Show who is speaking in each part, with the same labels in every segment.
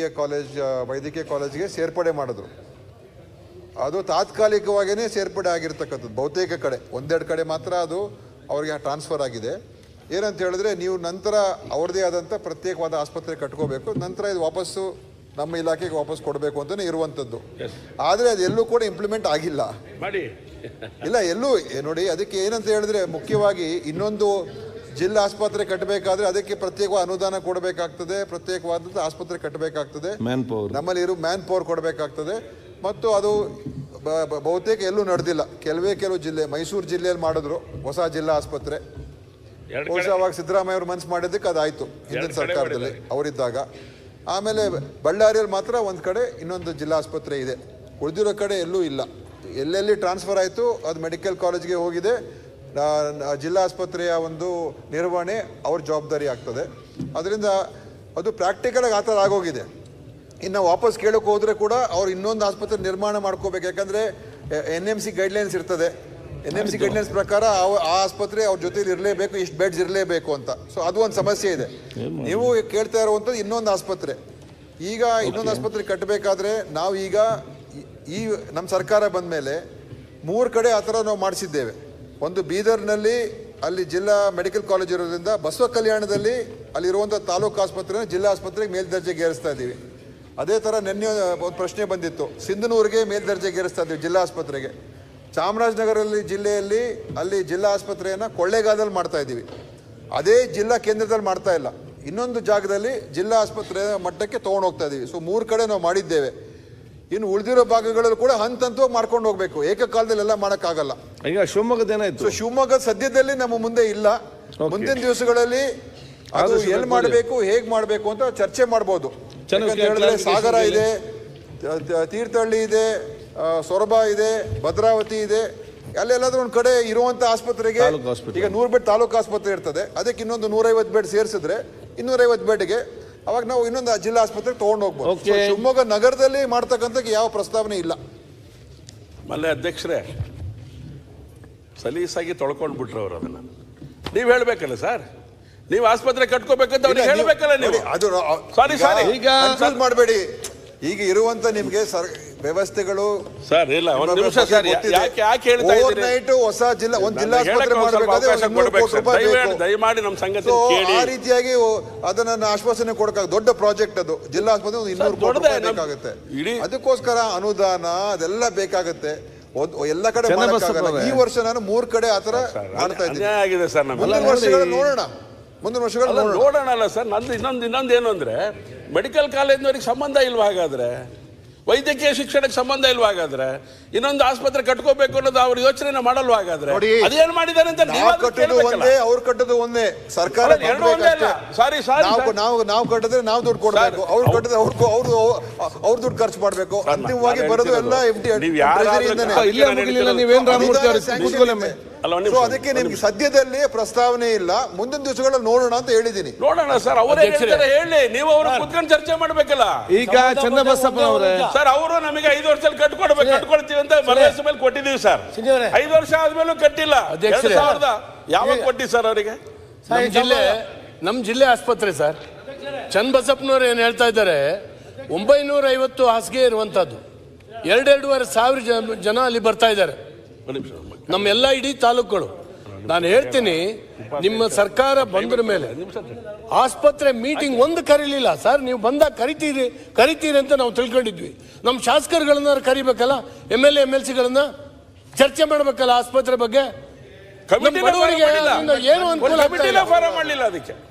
Speaker 1: College ವೈದ್ಯಕೀಯ ಕಾಲೇಜ್ಗೆ ಸೇರ್ಪಡೆ ಮಾಡಿದ್ರು. ಅದು ತಾತ್ಕಾಲಿಕವಾಗಿಯೇ ಸೇರ್ಪಡೆ ಆಗಿರ್ತಕ್ಕಂಥದ್ದು. ಬಹುತೇಕ ಕಡೆ ಒಂದೆರಡು ಕಡೆ ಮಾತ್ರ ಅದು ಅವರಿಗೆ ಟ್ರಾನ್ಸ್ಫರ್ ಆಗಿದೆ. ಏನಂತ ಹೇಳಿದ್ರೆ, ನೀವು ನಂತರ ಅವ್ರದ್ದೇ ಆದಂಥ ಪ್ರತ್ಯೇಕವಾದ ಆಸ್ಪತ್ರೆ ಕಟ್ಕೋಬೇಕು, ನಂತರ ಇದು ವಾಪಸ್ಸು ನಮ್ಮ ಇಲಾಖೆಗೆ ವಾಪಸ್ ಕೊಡಬೇಕು ಅಂತಲೇ ಇರುವಂಥದ್ದು. ಆದರೆ ಅದೆಲ್ಲೂ ಕೂಡ ಇಂಪ್ಲಿಮೆಂಟ್ ಆಗಿಲ್ಲ ಇಲ್ಲ ಎಲ್ಲೂ. ನೋಡಿ, ಅದಕ್ಕೆ ಏನಂತ ಹೇಳಿದ್ರೆ, ಮುಖ್ಯವಾಗಿ ಇನ್ನೊಂದು ಜಿಲ್ಲಾ ಆಸ್ಪತ್ರೆ ಕಟ್ಟಬೇಕಾದ್ರೆ ಅದಕ್ಕೆ ಪ್ರತ್ಯೇಕವಾದ ಅನುದಾನ ಕೊಡಬೇಕಾಗ್ತದೆ, ಪ್ರತ್ಯೇಕವಾದಂಥ ಆಸ್ಪತ್ರೆ ಕಟ್ಟಬೇಕಾಗ್ತದೆ, ನಮ್ಮಲ್ಲಿ ಮ್ಯಾನ್ ಪವರ್ ಕೊಡಬೇಕಾಗ್ತದೆ. ಮತ್ತು ಅದು ಬಹುತೇಕ ಎಲ್ಲೂ ನಡೆದಿಲ್ಲ. ಕೆಲವು ಜಿಲ್ಲೆ, ಮೈಸೂರು ಜಿಲ್ಲೆಯಲ್ಲಿ ಮಾಡಿದ್ರು ಹೊಸ ಜಿಲ್ಲಾ ಆಸ್ಪತ್ರೆ. ಬಹುಶಃ ಅವಾಗ ಸಿದ್ದರಾಮಯ್ಯ ಅವರು ಮನಸ್ಸು ಮಾಡಿದ್ದಕ್ಕೆ ಅದಾಯಿತು ಹಿಂದಿನ ಸರ್ಕಾರದಲ್ಲಿ ಅವರಿದ್ದಾಗ. ಆಮೇಲೆ ಬಳ್ಳಾರಿಯಲ್ಲಿ ಮಾತ್ರ ಒಂದು ಕಡೆ ಇನ್ನೊಂದು ಜಿಲ್ಲಾ ಆಸ್ಪತ್ರೆ ಇದೆ, ಉಳಿದಿರೋ ಕಡೆ ಎಲ್ಲೂ ಇಲ್ಲ. ಎಲ್ಲೆಲ್ಲಿ ಟ್ರಾನ್ಸ್ಫರ್ ಆಯಿತು ಅದು ಮೆಡಿಕಲ್ ಕಾಲೇಜ್ಗೆ ಹೋಗಿದೆ. ಜಿಲ್ಲಾ ಆಸ್ಪತ್ರೆಯ ಒಂದು ನಿರ್ವಹಣೆ ಅವ್ರ ಜವಾಬ್ದಾರಿ ಆಗ್ತದೆ. ಅದರಿಂದ ಅದು ಪ್ರಾಕ್ಟಿಕಲಾಗಿ ಆ ಥರ ಆಗೋಗಿದೆ. ಇನ್ನು ವಾಪಸ್ ಕೇಳೋಕೆ ಹೋದರೆ ಕೂಡ ಅವ್ರು ಇನ್ನೊಂದು ಆಸ್ಪತ್ರೆ ನಿರ್ಮಾಣ ಮಾಡ್ಕೋಬೇಕು. ಯಾಕಂದರೆ NMC ಗೈಡ್ಲೈನ್ಸ್ ಇರ್ತದೆ. NMC ಗೈಡ್ಲೈನ್ಸ್ ಪ್ರಕಾರ ಆ ಆಸ್ಪತ್ರೆ ಅವ್ರ ಜೊತೆಲಿ ಇರಲೇಬೇಕು, ಇಷ್ಟು ಬೆಡ್ಸ್ ಇರಲೇಬೇಕು ಅಂತ. ಸೊ ಅದು ಒಂದು ಸಮಸ್ಯೆ ಇದೆ. ನೀವು ಕೇಳ್ತಾ ಇರುವಂಥದ್ದು ಇನ್ನೊಂದು ಆಸ್ಪತ್ರೆ. ಈಗ ಇನ್ನೊಂದು ಆಸ್ಪತ್ರೆ ಕಟ್ಟಬೇಕಾದ್ರೆ ನಾವು ಈಗ ಈ ನಮ್ಮ ಸರ್ಕಾರ ಬಂದ ಮೇಲೆ 3 ಕಡೆ ಆ ಥರ ನಾವು ಮಾಡಿಸಿದ್ದೇವೆ. ಒಂದು ಬೀದರ್ನಲ್ಲಿ, ಅಲ್ಲಿ ಜಿಲ್ಲಾ ಮೆಡಿಕಲ್ ಕಾಲೇಜ್ ಇರೋದ್ರಿಂದ ಬಸವ ಕಲ್ಯಾಣದಲ್ಲಿ ಅಲ್ಲಿರುವಂಥ ತಾಲೂಕು ಆಸ್ಪತ್ರೆನ ಜಿಲ್ಲಾ ಆಸ್ಪತ್ರೆಗೆ ಮೇಲ್ದರ್ಜೆಗೆ ಏರಿಸ್ತಾ ಇದ್ದೀವಿ. ಅದೇ ಥರ ನಿನ್ನೆ ಒಂದು ಪ್ರಶ್ನೆ ಬಂದಿತ್ತು, ಸಿಂಧನೂರಿಗೆ ಮೇಲ್ದರ್ಜೆಗೆ ಏರಿಸ್ತಾ ಇದ್ದೀವಿ ಜಿಲ್ಲಾ ಆಸ್ಪತ್ರೆಗೆ. ಚಾಮರಾಜನಗರಲ್ಲಿ ಜಿಲ್ಲೆಯಲ್ಲಿ ಅಲ್ಲಿ ಜಿಲ್ಲಾ ಆಸ್ಪತ್ರೆಯನ್ನು ಕೊಳ್ಳೇಗಾಲದಲ್ಲಿ ಮಾಡ್ತಾ ಇದ್ದೀವಿ. ಅದೇ ಜಿಲ್ಲಾ ಕೇಂದ್ರದಲ್ಲಿ ಮಾಡ್ತಾ ಇಲ್ಲ, ಇನ್ನೊಂದು ಜಾಗದಲ್ಲಿ ಜಿಲ್ಲಾ ಆಸ್ಪತ್ರೆ ಮಟ್ಟಕ್ಕೆ ತೊಗೊಂಡು ಹೋಗ್ತಾ ಇದ್ದೀವಿ. ಸೊ 3 ಕಡೆ ನಾವು ಮಾಡಿದ್ದೇವೆ. ಇನ್ನು ಉಳಿದಿರೋ ಭಾಗಗಳಲ್ಲೂ ಕೂಡ ಹಂತವಾಗಿ ಮಾಡ್ಕೊಂಡು ಹೋಗ್ಬೇಕು. ಏಕಕಾಲದಲ್ಲಿ ಎಲ್ಲ ಮಾಡೋಕ್ಕಾಗಲ್ಲ.
Speaker 2: ಈಗ ಶಿವಮೊಗ್ಗದ ಏನಾಯ್ತು?
Speaker 1: ಸೊ ಶಿವಮೊಗ್ಗ ಸದ್ಯದಲ್ಲಿ ನಮ್ಮ ಮುಂದೆ ಇಲ್ಲ. ಮುಂದಿನ ದಿವಸಗಳಲ್ಲಿ ಅದು ಎಲ್ಲಿ ಮಾಡಬೇಕು, ಹೇಗೆ ಮಾಡಬೇಕು ಅಂತ ಚರ್ಚೆ ಮಾಡ್ಬೋದು. ಹೇಳಿದ್ರೆ ಸಾಗರ ಇದೆ, ತೀರ್ಥಹಳ್ಳಿ ಇದೆ, ಸೊರಬ ಇದೆ, ಭದ್ರಾವತಿ ಇದೆ. ಅಲ್ಲೆಲ್ಲಾದ್ರೂ ಒಂದು ಕಡೆ ಇರುವಂತ ಆಸ್ಪತ್ರೆಗೆ ಈಗ 100 ಬೆಡ್ ತಾಲೂಕು ಆಸ್ಪತ್ರೆ ಇರ್ತದೆ, ಅದಕ್ಕೆ ಇನ್ನೊಂದು 150 ಬೆಡ್ ಸೇರಿಸಿದ್ರೆ 250 ಬೆಡ್ಗೆ ಅವಾಗ ನಾವು ಇನ್ನೊಂದು ಜಿಲ್ಲಾ ಆಸ್ಪತ್ರೆಗೆ ತೊಗೊಂಡು ಹೋಗ್ಬೋದು. ಶಿವಮೊಗ್ಗ ನಗರದಲ್ಲಿ ಮಾಡ್ತಕ್ಕಂಥ ಯಾವ ಪ್ರಸ್ತಾವನೆ ಇಲ್ಲ.
Speaker 3: ಮಲ್ಲೆ ಅಧ್ಯಕ್ಷರೇ, ಸಲೀಸಾಗಿ ತೊಳ್ಕೊಂಡು ಬಿಟ್ರು ಅವರು. ಅದನ್ನ ನೀವು ಹೇಳ್ಬೇಕಲ್ಲ ಸರ್, ನೀವು ಆಸ್ಪತ್ರೆ ಕಟ್ಕೋಬೇಕಂತ ಅವ್ರಿಗೆ ಹೇಳ್ಬೇಕಲ್ಲ ನೀವು. ಅದು ಸಾರಿ
Speaker 1: ಈಗ ಮಾಡಬೇಡಿ. ಈಗ ಇರುವಂತ ನಿಮ್ಗೆ ವ್ಯವಸ್ಥೆಗಳು
Speaker 3: ಸರ್ ಇಲ್ಲ, ಒಂದು ನಿಮಿಷ ಸರ್, ಯಾಕೆ ಹೇಳ್ತಾ ಇದ್ದೀರಿ?
Speaker 1: ಹೊಸ ಜಿಲ್ಲಾ ಒಂದು ಜಿಲ್ಲಾ ಆಸ್ಪತ್ರೆ ಮಾಡಬೇಕಾದ್ರೆ
Speaker 3: ದಯಮಾಡಿ ನಮ್ಮ ಸಂಗತಿ ಕೇಳಿ.
Speaker 1: ಆ ರೀತಿಯಾಗಿ ಅದನ್ನ ಆಶ್ವಾಸನೆ ಕೊಡಕ್ಕಾಗ ದೊಡ್ಡ ಪ್ರಾಜೆಕ್ಟ್ ಅದು. ಜಿಲ್ಲಾ ಆಸ್ಪತ್ರೆ 200 ಕೋಟಿ ಬೇಕಾಗುತ್ತೆ. ಅದಕ್ಕೋಸ್ಕರ ಅನುದಾನ ಅದೆಲ್ಲ ಬೇಕಾಗುತ್ತೆ. ಎಲ್ಲ ಕಡೆ ಈ ವರ್ಷ ನಾನು 3 ಕಡೆ ಆತರ ಮಾಡ್ತಾ ಇದ್ದೀನಿ.
Speaker 3: ಆಗಿದೆ ಸರ್.
Speaker 1: ಮುಂದಿನ ವರ್ಷಗಳಲ್ಲಿ ನೋಡೋಣ, ಮುಂದಿನ ವರ್ಷಗಳಲ್ಲಿ
Speaker 3: ನೋಡೋಣ ಅಲ್ಲ ಸರ್. ನಂದು ಇನ್ನೊಂದು ಏನು ಅಂದ್ರೆ, ಮೆಡಿಕಲ್ ಕಾಲೇಜ್ನವ್ರಿಗೆ ಸಂಬಂಧ ಇಲ್ವಾ ಹಾಗಾದ್ರೆ? ವೈದ್ಯಕೀಯ ಶಿಕ್ಷಣಕ್ಕೆ ಸಂಬಂಧ ಇಲ್ವಾ ಹಾಗಾದ್ರೆ? ಇನ್ನೊಂದು ಆಸ್ಪತ್ರೆ ಕಟ್ಕೋಬೇಕು ಅನ್ನೋದು ಅವ್ರ ಯೋಚನೆ ಮಾಡಲ್ವಾ ಹಾಗಾದ್ರೆ? ಅದೇನ್ ಮಾಡಿದಾರೆ ಅಂತ
Speaker 1: ಅವ್ರು ಕಟ್ಟೋದು ಒಂದೇ, ಸರ್ಕಾರ
Speaker 3: ಸಾರಿ
Speaker 1: ನಾವು ಕಟ್ಟಿದ್ರೆ ನಾವು ದುಡ್ಡು ಕೊಡ್ಬೇಕು, ಅವ್ರು ಕಟ್ಟಿದ್ರೆ ಅವ್ರು ದುಡ್ಡು ಖರ್ಚು ಮಾಡ್ಬೇಕು. ಅಂತಿಮವಾಗಿ ಬರೋದು ಎಲ್ಲ ಅದಕ್ಕೆ ನಿಮ್ಗೆ ಸದ್ಯದಲ್ಲಿ ಪ್ರಸ್ತಾವನೆ ಇಲ್ಲ. ಮುಂದಿನ ದಿವಸಗಳಲ್ಲಿ ನೋಡೋಣ ಅಂತ ಹೇಳಿದೀನಿ.
Speaker 3: ನೋಡೋಣ ಸರ್, ಅವರೇ ಹೇಳಿ, ನೀವು ಅವ್ರು ಕುತ್ಕೊಂಡು ಚರ್ಚೆ ಮಾಡ್ಬೇಕಲ್ಲ.
Speaker 2: ಈಗ ಚನ್ನಬಸಪ್ಪ ಅವರೇ
Speaker 3: ಸರ್, ಅವರು ನಮಗೆ 5 ವರ್ಷದಲ್ಲಿ ಕಟ್ಕೊಡ್ತೀವಿ ಅಂತ ಭರವಸೆ ಮೇಲೆ ಕೊಟ್ಟಿದ್ದೀವಿ ಸರ್. 5 ವರ್ಷ ಆದ್ಮೇಲೂ ಕಟ್ಟಿಲ್ಲ. ಯಾವಾಗ ಕೊಟ್ಟಿ ಸರ್ ಅವರಿಗೆ?
Speaker 4: ನಮ್ಮ ಜಿಲ್ಲೆ ಆಸ್ಪತ್ರೆ ಸರ್, ಚನ್ನಬಸಪ್ಪನವ್ರು ಏನ್ ಹೇಳ್ತಾ ಇದ್ದಾರೆ, 950 ಹಾಸಿಗೆ ಇರುವಂತದ್ದು, 2-2.5 ಸಾವಿರ ಜನ ಅಲ್ಲಿ ಬರ್ತಾ ಇದ್ದಾರೆ, ನಮ್ಮೆಲ್ಲ ಇಡೀ ತಾಲೂಕುಗಳು. ನಾನು ಹೇಳ್ತೀನಿ, ನಿಮ್ಮ ಸರ್ಕಾರ ಬಂದ್ರ ಮೇಲೆ ಆಸ್ಪತ್ರೆ ಮೀಟಿಂಗ್ ಒಂದು ಕರೀಲಿಲ್ಲ ಸರ್. ನೀವು ಬಂದಾಗ ಕರಿತೀರಿ ಅಂತ ನಾವು ತಿಳ್ಕೊಂಡಿದ್ವಿ. ನಮ್ಮ ಶಾಸಕರುಗಳನ್ನ ಕರಿಬೇಕಲ್ಲ, MLA MLCಗಳನ್ನ ಚರ್ಚೆ ಮಾಡ್ಬೇಕಲ್ಲ ಆಸ್ಪತ್ರೆ ಬಗ್ಗೆ. ಏನು ಅನುಕೂಲ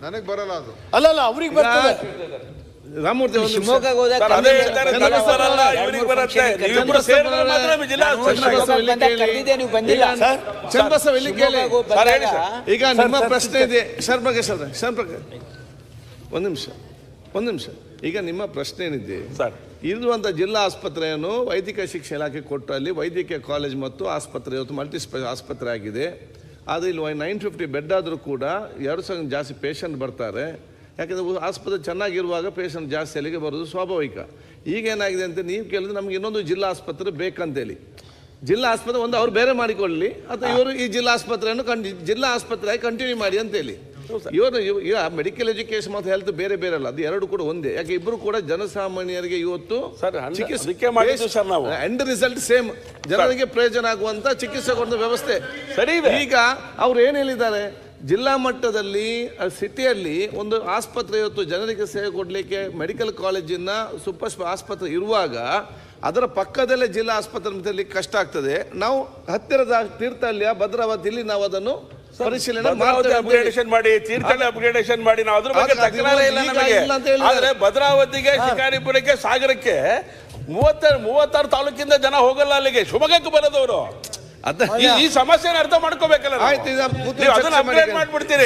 Speaker 1: ನನಗೆ ಬರಲ್ಲ ಅದು.
Speaker 4: ಅಲ್ಲಲ್ಲ, ಅವ್ರಿಗೆ ಬರ್ತದೆ.
Speaker 2: ರಾಮಮೂರ್ತಿ ಈಗ ನಿಮ್ಮ ಪ್ರಶ್ನೆ ಇದೆ ಒಂದು ನಿಮಿಷ. ಈಗ ನಿಮ್ಮ ಪ್ರಶ್ನೆ ಏನಿದೆ
Speaker 3: ಸರ್,
Speaker 2: ಇರುವಂಥ ಜಿಲ್ಲಾ ಆಸ್ಪತ್ರೆಯನ್ನು ವೈದ್ಯಕೀಯ ಶಿಕ್ಷಣ ಇಲಾಖೆ ಕೊಟ್ಟು ಅಲ್ಲಿ ವೈದ್ಯಕೀಯ ಕಾಲೇಜ್ ಮತ್ತು ಆಸ್ಪತ್ರೆ ಇವತ್ತು ಮಲ್ಟಿ ಆಸ್ಪತ್ರೆ ಆಗಿದೆ. ಆದರೆ ಇಲ್ಲಿ 950 ಬೆಡ್ ಆದರೂ ಕೂಡ 200 ಜಾಸ್ತಿ ಪೇಷಂಟ್ ಬರ್ತಾರೆ. ಯಾಕೆಂದರೆ ಆಸ್ಪತ್ರೆ ಚೆನ್ನಾಗಿರುವಾಗ ಪೇಷಂಟ್ ಜಾಸ್ತಿ ಅಲ್ಲಿಗೆ ಬರೋದು ಸ್ವಾಭಾವಿಕ. ಈಗೇನಾಗಿದೆ ಅಂತ ನೀವು ಕೇಳಿದ್ರೆ ನಮ್ಗೆ ಇನ್ನೊಂದು ಜಿಲ್ಲಾ ಆಸ್ಪತ್ರೆ ಬೇಕಂತೇಳಿ, ಜಿಲ್ಲಾ ಆಸ್ಪತ್ರೆ ಒಂದು ಅವ್ರು ಬೇರೆ ಮಾಡಿಕೊಳ್ಳಿ ಅಥವಾ ಇವರು ಈ ಜಿಲ್ಲಾ ಆಸ್ಪತ್ರೆಯನ್ನು ಜಿಲ್ಲಾ ಆಸ್ಪತ್ರೆಯಾಗಿ ಕಂಟಿನ್ಯೂ ಮಾಡಿ ಅಂತೇಳಿ. ಇವರು ಈಗ ಮೆಡಿಕಲ್ ಎಜುಕೇಶನ್ ಮತ್ತು ಹೆಲ್ತ್ ಬೇರೆ ಬೇರೆ ಅಲ್ಲ, ಅದು ಎರಡು ಕೂಡ ಒಂದೇ. ಯಾಕೆ ಇಬ್ಬರು ಕೂಡ ಜನಸಾಮಾನ್ಯರಿಗೆ ಇವತ್ತು
Speaker 3: ಅದಕ್ಕೆ ಮಾಡಿದ್ದು ಸರ್ ನಾವು
Speaker 2: ಎಂಡ್ ರಿಸಲ್ಟ್ ಸೇಮ್, ಜನರಿಗೆ ಪ್ರಯೋಜನ ಆಗುವಂತ ಚಿಕಿತ್ಸೆ ಕೊಡುವ ವ್ಯವಸ್ಥೆ ಸರಿ ಇದೆ. ಈಗ ಅವ್ರು ಏನ್ ಹೇಳಿದ್ದಾರೆ, ಜಿಲ್ಲಾ ಮಟ್ಟದಲ್ಲಿ ಸಿಟಿಯಲ್ಲಿ ಒಂದು ಆಸ್ಪತ್ರೆ ಇವತ್ತು ಜನರಿಗೆ ಸೇವೆ ಕೊಡಲಿಕ್ಕೆ ಮೆಡಿಕಲ್ ಕಾಲೇಜಿನ ಸೂಪರ್ ಆಸ್ಪತ್ರೆ ಇರುವಾಗ ಅದರ ಪಕ್ಕದಲ್ಲೇ ಜಿಲ್ಲಾ ಆಸ್ಪತ್ರೆ ತರಲಿಕ್ಕೆ ಕಷ್ಟ ಆಗ್ತದೆ. ನಾವು ಹತ್ತಿರದ ತೀರ್ಥಹಳ್ಳಿಯ ಭದ್ರಾವತಿ ಇಲ್ಲಿ ನಾವು ಅದನ್ನು ಪರಿಶೀಲನೆ
Speaker 3: ಅಪ್ಗ್ರೇಡೇಷನ್ ಮಾಡಿ, ತೀರ್ಥಹಳ್ಳಿ ಅಪ್ಗ್ರೇಡೇಷನ್ ಮಾಡಿ, ನಾವು ಅದ್ರ ಬಗ್ಗೆ ತಕರಾರೇ ಇಲ್ಲ ನಮಗೆ. ಆದ್ರೆ ಭದ್ರಾವತಿಗೆ, ಶಿಕಾರಿಪುರಕ್ಕೆ, ಸಾಗರಕ್ಕೆ 36 ತಾಲೂಕಿಂದ ಜನ ಹೋಗಲ್ಲ, ಅಲ್ಲಿಗೆ ಶಿವಮೊಗ್ಗಕ್ಕೆ ಬರೋದವರು. ಈ ಸಮಸ್ಯೆ ಅರ್ಥ ಮಾಡ್ಕೋಬೇಕಲ್ಲ. ಮಾಡ್ಬಿಡ್ತೀರಿ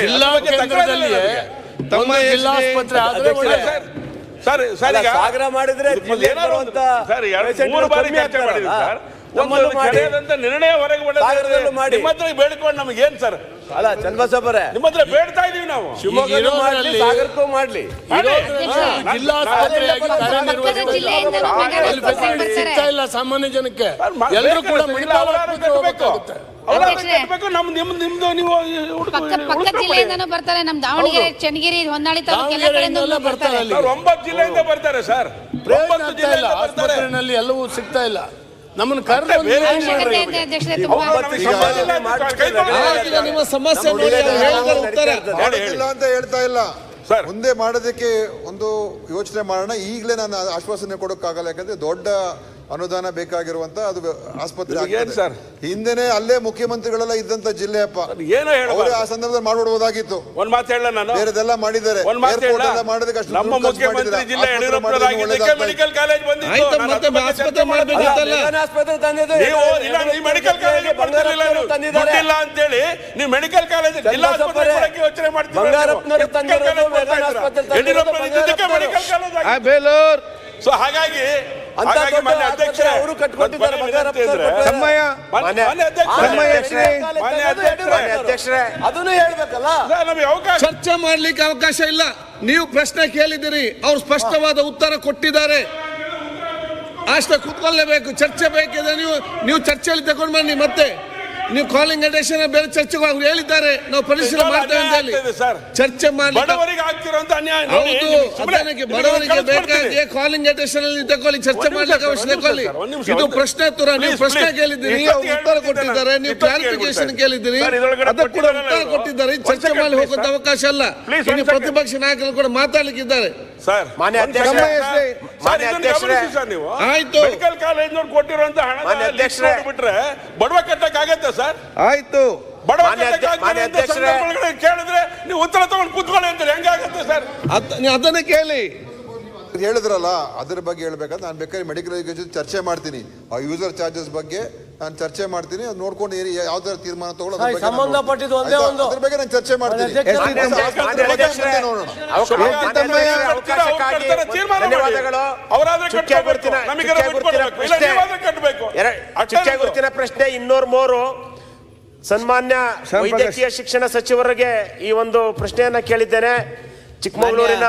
Speaker 5: ಸಾಗರ ಮಾಡಿದ್ರೆ
Speaker 3: ನಿರ್ಣಯ ಹೊರಗೆ ಬೇಡ್ಕೊಂಡು ನಮ್ಗೆ ಏನ್ ಸರ್?
Speaker 5: ಅಲ್ಲ ಚನ್ನಬಸಪ್ಪರೇ, ನಿಮ್ಮ ಹತ್ರ ಬೇಡ್ತಾ ಇದೀವಿ ನಾವು, ಶಿವಮೊಗ್ಗ ಮಾಡ್ಲಿ, ಸಾಗರಕ್ಕೂ ಮಾಡ್ಲಿ.
Speaker 4: ಸಿಗ್ತಾ ಇಲ್ಲ ಸಾಮಾನ್ಯ ಜನಕ್ಕೆ, ಎಲ್ಲರೂ ಕೂಡ
Speaker 6: ಪಕ್ಕದ ಜಿಲ್ಲೆಯಿಂದನೂ ಬರ್ತಾರೆ. ನಮ್ ದಾವಣಗೆರೆ, ಚನ್ನಗಿರಿ, ಹೊನ್ನಾಳಿ ತಾಲೂಕು ಎಲ್ಲ ಕಡೆಯಿಂದ ಬರ್ತಾರೆ.
Speaker 3: 9 ಜಿಲ್ಲೆಯಿಂದ ಬರ್ತಾರೆ ಸರ್.
Speaker 4: ಆಸ್ಪತ್ರೆಯಲ್ಲಿ ಎಲ್ಲವೂ ಸಿಗ್ತಾ ಇಲ್ಲ. ನಮ್ಮನ್ನು
Speaker 2: ನಿಮ್ಮ ಸಮಸ್ಯೆ
Speaker 1: ಅಂತ ಹೇಳ್ತಾ ಇಲ್ಲ, ಮುಂದೆ ಮಾಡೋದಕ್ಕೆ ಒಂದು ಯೋಚನೆ ಮಾಡೋಣ. ಈಗಲೇ ನಾನು ಆಶ್ವಾಸನೆ ಕೊಡೋಕ್ಕಾಗಲ್ಲ, ಯಾಕಂದ್ರೆ ದೊಡ್ಡ ಅನುದಾನ ಬೇಕಾಗಿರುವಂತ ಅದು ಆಸ್ಪತ್ರೆ
Speaker 3: ಸರ್.
Speaker 1: ಹಿಂದೆನೆ ಅಲ್ಲೇ ಮುಖ್ಯಮಂತ್ರಿಗಳೆಲ್ಲ ಇದ್ದಂತ ಜಿಲ್ಲೆಯಪ್ಪ,
Speaker 3: ಏನೋ
Speaker 1: ಅವರು ಆ ಸಂದರ್ಭದಲ್ಲಿ ಮಾಡ್ಬಿಡ್ಬೋದಾಗಿತ್ತು.
Speaker 3: ಒಂದ್ ಮಾತು ಹೇಳ, ನಾನು
Speaker 1: ಬೇರೆದೆಲ್ಲ ಮಾಡಿದ್ದಾರೆ. ಮಾಡೋದಕ್ಕೆ
Speaker 3: ನಮ್ಮ ಮುಖ್ಯಮಂತ್ರಿ ಜಿಲ್ಲೆ ಯಡಿಯೂರಪ್ಪರಾಗಿದ್ದಕ್ಕೆ ಮೆಡಿಕಲ್ ಕಾಲೇಜ್ ಬಂದಿತ್ತು.
Speaker 5: ಆಸ್ಪತ್ರೆ ತಂದಿದ್ದು
Speaker 3: ಮೆಡಿಕಲ್ ಕಾಲೇಜ್ ಬಂದಿಲ್ಲ ಅಂತೇಳಿ ನೀವು ಮೆಡಿಕಲ್ ಕಾಲೇಜ್ ಜಿಲ್ಲಾ ಆಸ್ಪತ್ರೆ ಯೋಚನೆ ಮಾಡ್ತೀವಿ.
Speaker 5: ಬಂಗಾರಪ್ಪನವರು ತಂದಿರೋದು
Speaker 3: ಯಡಿಯೂರಪ್ಪರ ಮೆಡಿಕಲ್ ಕಾಲೇಜ್
Speaker 2: ಬೇಲೂರ್.
Speaker 3: ಸೊ ಹಾಗಾಗಿ
Speaker 5: ಅವರು ಕಟ್ಕೊಟ್ಟಿದ್ದಾರೆ. ಅದನ್ನು ಹೇಳ್ಬೇಕಲ್ಲ,
Speaker 3: ನಮಗೆ ಅವಕಾಶ
Speaker 2: ಚರ್ಚೆ ಮಾಡ್ಲಿಕ್ಕೆ ಅವಕಾಶ ಇಲ್ಲ. ನೀವು ಪ್ರಶ್ನೆ ಕೇಳಿದಿರಿ, ಅವ್ರು ಸ್ಪಷ್ಟವಾದ ಉತ್ತರ ಕೊಟ್ಟಿದ್ದಾರೆ. ಅಷ್ಟೇ ಕೂತ್ಕೊಳ್ಳೇಬೇಕು. ಚರ್ಚೆ ಬೇಕಿದೆ, ನೀವು ಚರ್ಚೆಯಲ್ಲಿ ತಗೊಂಡು ಬನ್ನಿ. ಮತ್ತೆ ನೀವು ಕಾಲಿಂಗ್ ಅಟೆನ್ಷನ್ ಬೇರೆ ಚರ್ಚೆಗಳು ಅವ್ರು ಹೇಳಿದ್ದಾರೆ, ನಾವು ಪರಿಶೀಲನೆ ಮಾಡ್ತೇವೆ ಅಂತ ಹೇಳಿ ಚರ್ಚೆ ಮಾಡಿ.
Speaker 3: ಬಡವರಿಗೆ ಆಗ್ತಿರೋಂತ ಅನ್ಯಾಯ
Speaker 2: ಹೌದು, ಅದಕ್ಕೆ ಬಡವರಿಗೆ ಬೇಕಾಗಿ ಕಾಲಿಂಗ್ ಅಟೆನ್ಷನ್ ಅಲ್ಲಿ ತಗೊಳ್ಳಿ, ಚರ್ಚೆ ಮಾಡ್ಲಿಕ್ಕೆ ಅವಶ್ಯ ತಗೊಳ್ಳಿ. ಇದು ಪ್ರಶ್ನೆ ಉತ್ತರ. ನೀವು ಪ್ರಶ್ನೆ ಕೇಳಿದ್ದೀರಿ, ಅವ್ರು ಉತ್ತರ ಕೊಟ್ಟಿದ್ದಾರೆ. ನೀವು ಕ್ಲಾರಿಫಿಕೇಶನ್ ಕೇಳಿದ್ದೀರಿ, ಅದಕ್ಕೆ ಕೂಡ ಉತ್ತರ ಕೊಟ್ಟಿದ್ದಾರೆ. ಚರ್ಚೆ ಮಾಡಿ ಹೋಗುವಂತ ಅವಕಾಶ ಅಲ್ಲ. ಇನ್ನು ಪ್ರತಿಪಕ್ಷ ನಾಯಕರು ಕೂಡ ಮಾತಾಡ್ಲಿಕ್ಕಿದ್ದಾರೆ. ಆಯ್ತು,
Speaker 3: ಮೆಡಿಕಲ್ ಕಾಲೇಜ್ ಕೊಟ್ಟಿರುವಂತ ಹಣ ಬಿಟ್ರೆ ಬಡವ ಕಟ್ಟಕ್ ಆಗತ್ತೆ ಸರ್?
Speaker 2: ಆಯ್ತು,
Speaker 3: ಕೇಳಿದ್ರೆ ನೀವು ಉತ್ತರ ತಗೊಂಡು ಕೂತ್ಕೊಳ್ಳಿ ಅಂತ ಹೆಂಗಾಗತ್ತೆ ಸರ್?
Speaker 2: ಅದನ್ನ ಕೇಳಿ.
Speaker 1: ಹೇಳಿದ್ರಲ್ಲ, ಅದ್ರ ಬಗ್ಗೆ ಹೇಳ್ಬೇಕಾದ್ರೆ ನಾನು ಬೇಕಾದ್ರೆ ಮೆಡಿಕಲ್ ಎಜುಕೇಶನ್ ಚರ್ಚೆ ಮಾಡ್ತೀನಿ. ಆ ಯೂಸರ್ ಚಾರ್ಜಸ್ ಬಗ್ಗೆ ನಾನು ಚರ್ಚೆ ಮಾಡ್ತೀನಿ. ಅದು ನೋಡ್ಕೊಂಡು ಯಾವ್ದಾರ ತೀರ್ಮಾನ ತಗೊಳ್ಳೋದು
Speaker 5: ಸಂಬಂಧಪಟ್ಟಿದ್ದು ಒಂದೇ ಒಂದು
Speaker 1: ಅದ್ರ ಬಗ್ಗೆ ನಾನು ಚರ್ಚೆ ಮಾಡ್ತೀನಿ.
Speaker 5: ಗುರುತಿನ ಪ್ರಶ್ನೆ 203 ಸನ್ಮಾನ್ಯ ವೈದ್ಯಕೀಯ ಶಿಕ್ಷಣ ಸಚಿವರಿಗೆ ಈ ಒಂದು ಪ್ರಶ್ನೆಯನ್ನ ಕೇಳಿದ್ದೇನೆ. ಚಿಕ್ಕಮಗಳೂರಿನ